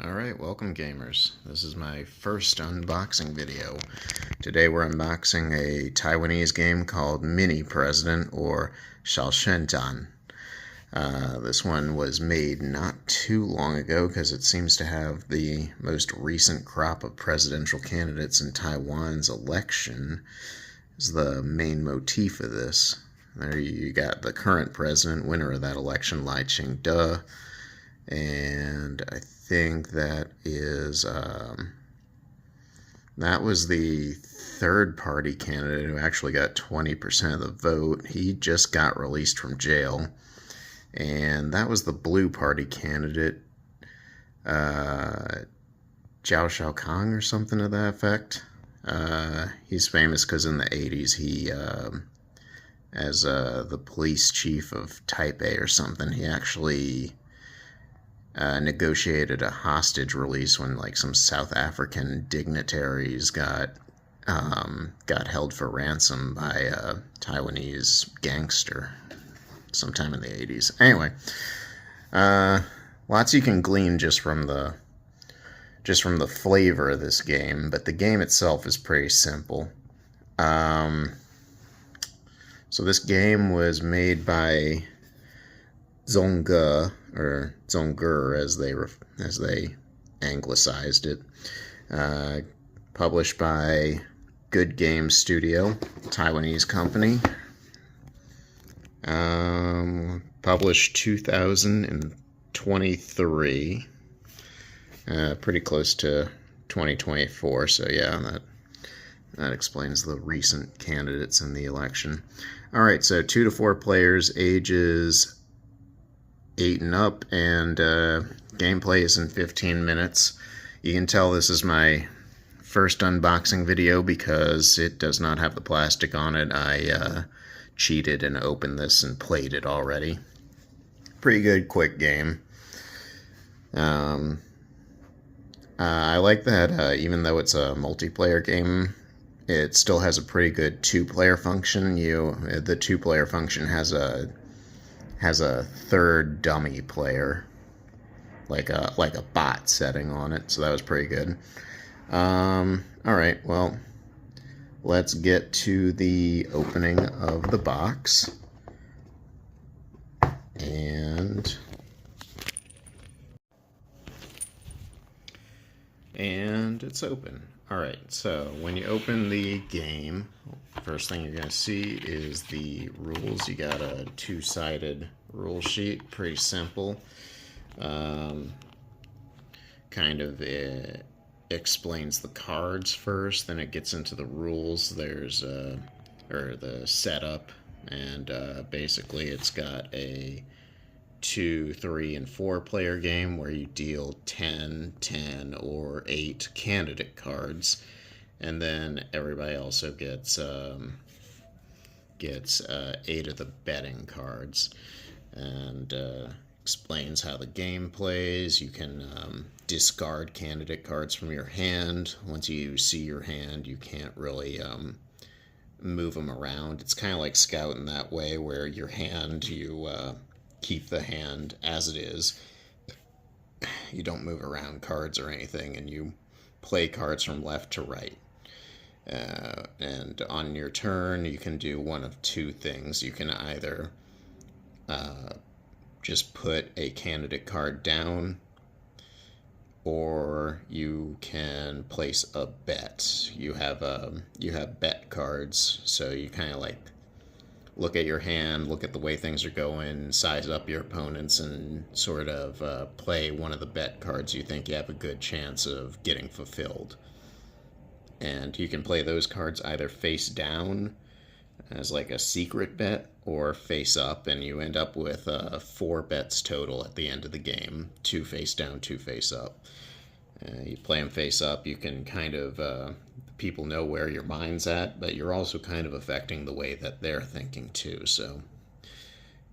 Alright, welcome gamers. This is my first unboxing video. Today we're unboxing a Taiwanese game called Mini President or Xiaoshendan. This one was made not too long ago because it seems to have the most recent crop of presidential candidates in Taiwan's election is the main motif of this. There you got the current president, winner of that election, Lai Ching-te, and I think that was the third party candidate who actually got 20% of the vote. He just got released from jail, and that was the blue party candidate, Zhao Xiaokang or something to that effect. He's famous because in the 80s he as the police chief of Taipei or something, he actually negotiated a hostage release when like some South African dignitaries got held for ransom by a Taiwanese gangster sometime in the 80s. Anyway, lots you can glean just from the flavor of this game, but the game itself is pretty simple. So this game was made by ZongGer, or ZongGer as they anglicized it. Published by Good Game Studio, Taiwanese company. Published 2023. Pretty close to 2024, so yeah, that explains the recent candidates in the election. Alright, so 2 to 4 players, ages 8 and up, and gameplay is in 15 minutes. You can tell this is my first unboxing video because it does not have the plastic on it. I cheated and opened this and played it already. Pretty good, quick game. I like that even though it's a multiplayer game, it still has a pretty good 2-player function. The 2-player function has a third dummy player, like a bot setting on it, so that was pretty good. Alright, well, let's get to the opening of the box. And it's open. Alright, so when you open the game, first thing you're going to see is the rules. You got a 2-sided rule sheet, pretty simple. Kind of explains the cards first, then it gets into the rules. There's or the setup, and basically it's got a 2, 3, and 4 player game where you deal 10, 10, or 8 candidate cards, and then everybody also gets 8 of the betting cards, and explains how the game plays. You can discard candidate cards from your hand. Once you see your hand, you can't really move them around. It's kind of like Scout in that way, where your hand, you keep the hand as it is. You don't move around cards or anything, and you play cards from left to right. And on your turn, you can do one of 2 things. You can either just put a candidate card down, or you can place a bet. You have bet cards, so you kind of like look at your hand, look at the way things are going, size up your opponents, and sort of play one of the bet cards you think you have a good chance of getting fulfilled. And you can play those cards either face down as like a secret bet, or face up, and you end up with 4 bets total at the end of the game. 2 face down, 2 face up. You play them face up, you can kind of people know where your mind's at, but you're also kind of affecting the way that they're thinking too. So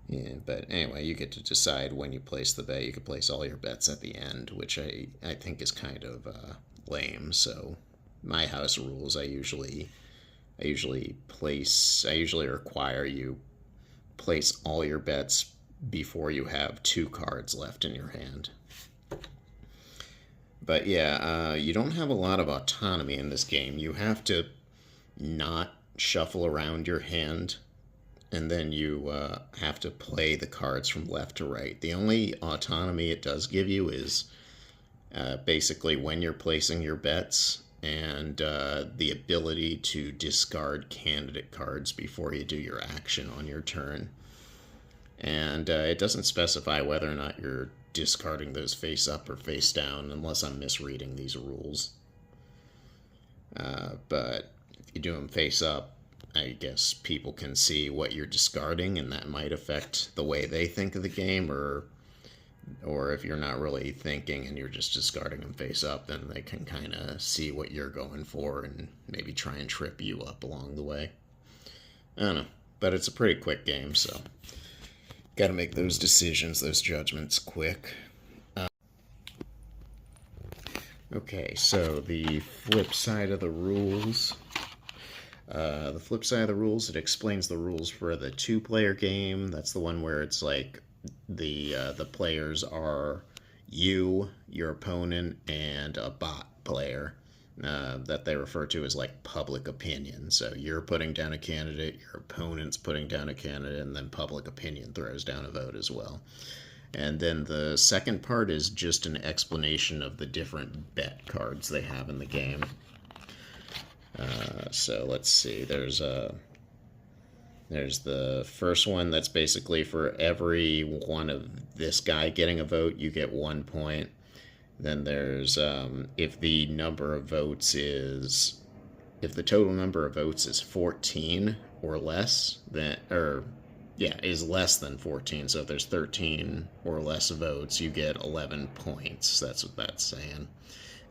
yeah, but anyway, you get to decide when you place the bet. You can place all your bets at the end, which I think is kind of lame. So my house rules, I usually require you place all your bets before you have 2 cards left in your hand. But yeah, you don't have a lot of autonomy in this game. You have to not shuffle around your hand, and then you have to play the cards from left to right. The only autonomy it does give you is basically when you're placing your bets and the ability to discard candidate cards before you do your action on your turn. And it doesn't specify whether or not you're discarding those face up or face down, unless I'm misreading these rules. But if you do them face up, I guess people can see what you're discarding, and that might affect the way they think of the game, or if you're not really thinking and you're just discarding them face up, then they can kind of see what you're going for and maybe try and trip you up along the way. I don't know, but it's a pretty quick game, so got to make those decisions, those judgments quick. Okay, so the flip side of the rules. It explains the rules for the two-player game. That's the one where it's like the players are you, your opponent, and a bot player that they refer to as like public opinion. So you're putting down a candidate, your opponent's putting down a candidate, and then public opinion throws down a vote as well. And then the second part is just an explanation of the different bet cards they have in the game. So let's see, there's the first one that's basically for every one of this guy getting a vote, you get 1 point. Then there's if the total number of votes is 14 or less, is less than 14. So if there's 13 or less votes, you get 11 points. That's what that's saying.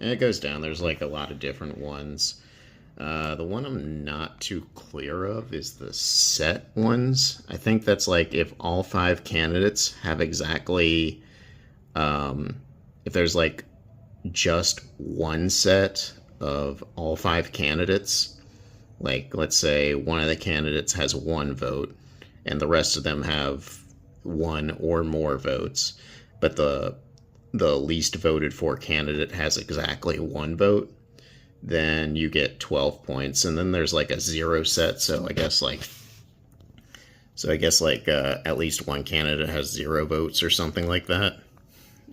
And it goes down. There's like a lot of different ones. The one I'm not too clear of is the set ones. I think that's like if all 5 candidates have exactly, if there's like just one set of all 5 candidates, like let's say one of the candidates has 1 vote and the rest of them have 1 or more votes, but the least voted for candidate has exactly 1 vote, then you get 12 points. And then there's like a 0 set, so I guess like at least one candidate has 0 votes or something like that.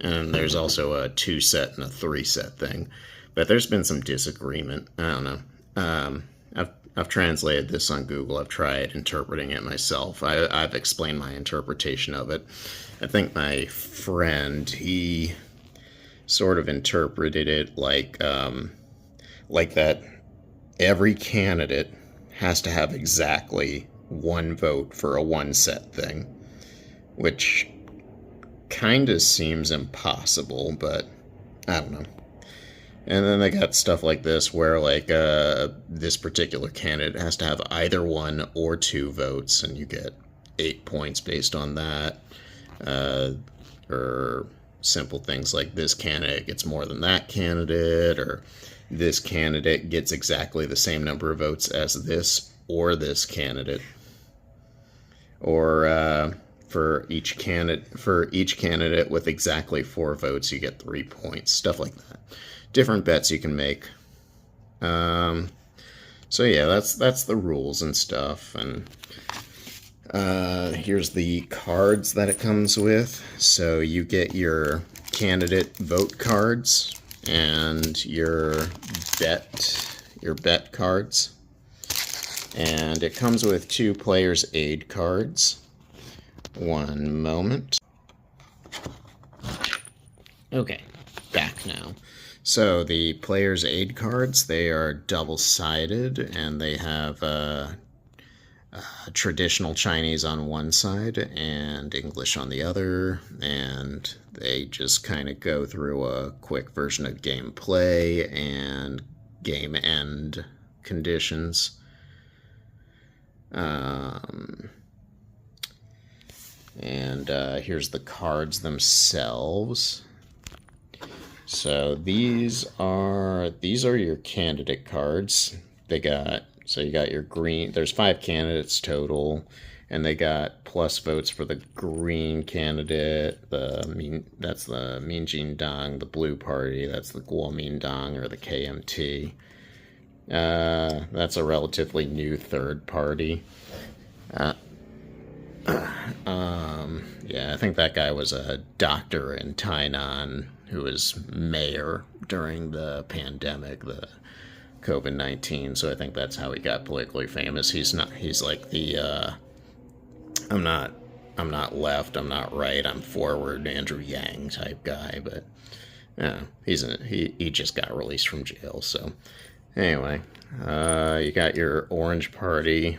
And there's also a 2 set and a 3 set thing, but there's been some disagreement. I don't know. I've translated this on Google. I've tried interpreting it myself. I've explained my interpretation of it. I think my friend, he sort of interpreted it like that every candidate has to have exactly 1 vote for a 1 set thing, which kind of seems impossible, but I don't know. And then they got stuff like this where like this particular candidate has to have either 1 or 2 votes, and you get 8 points based on that. Or simple things like this candidate gets more than that candidate, or this candidate gets exactly the same number of votes as this or this candidate. Or for each candidate with exactly 4 votes, you get 3 points. Stuff like that. Different bets you can make. So yeah, that's the rules and stuff. And here's the cards that it comes with. So you get your candidate vote cards and your bet cards. And it comes with 2 players' aid cards. One moment. Okay, back now. So the players' aid cards, they are double-sided, and they have traditional Chinese on one side and English on the other, and they just kind of go through a quick version of gameplay and game end conditions. Here's the cards themselves. So these are your candidate cards. You got your green. There's 5 candidates total, And they got plus votes for the green candidate. That's the Minjin-dong, the blue party. That's the Kuomintang or the KMT. That's a relatively new third party. Yeah, I think that guy was a doctor in Taiwan who was mayor during the pandemic, the COVID-19. So I think that's how he got politically famous. He's like the I'm not left, I'm not right, I'm forward Andrew Yang type guy, but he just got released from jail. So anyway, you got your Orange Party.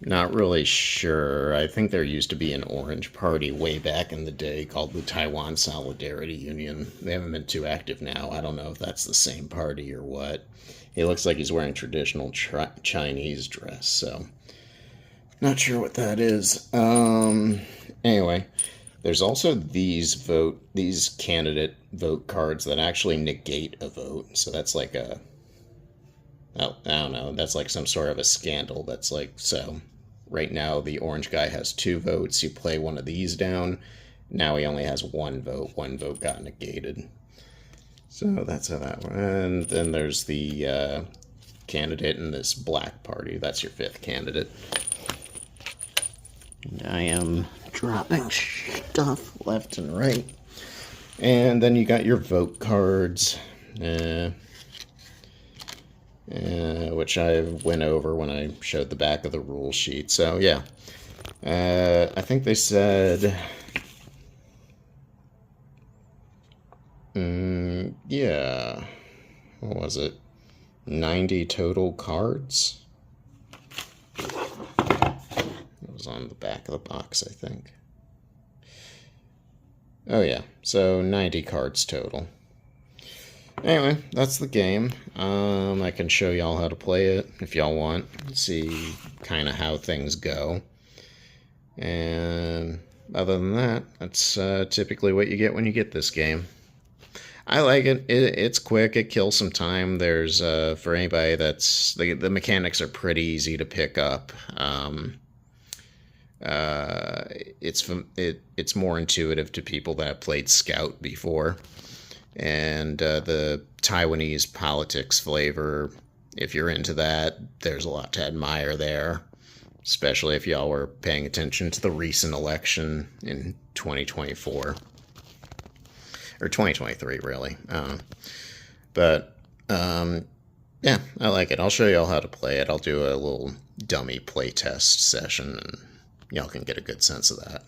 Not really sure. I think there used to be an Orange Party way back in the day called the Taiwan Solidarity Union. They haven't been too active now. I don't know if that's the same party or what. He looks like he's wearing traditional Chinese dress, so not sure what that is. Anyway, there's also these candidate vote cards that actually negate a vote. So that's like I don't know. That's like some sort of a scandal. That's like, so right now the orange guy has 2 votes. You play one of these down. Now he only has 1 vote. 1 vote got negated. So that's how that went. And then there's the candidate in this black party. That's your 5th candidate. And I am dropping stuff left and right. And then you got your vote cards. Which I went over when I showed the back of the rule sheet. So yeah, I think they said, yeah, what was it? 90 total cards. It was on the back of the box, I think. Oh yeah, so 90 cards total. Anyway, that's the game. I can show y'all how to play it if y'all want. See kind of how things go. And other than that, that's typically what you get when you get this game. I like it. It's quick. It kills some time. There's, for anybody that's... The mechanics are pretty easy to pick up. It's more intuitive to people that have played Scout before. And the Taiwanese politics flavor, if you're into that, there's a lot to admire there, especially if y'all were paying attention to the recent election in 2024. Or 2023, really. Yeah, I like it. I'll show y'all how to play it. I'll do a little dummy playtest session, and y'all can get a good sense of that.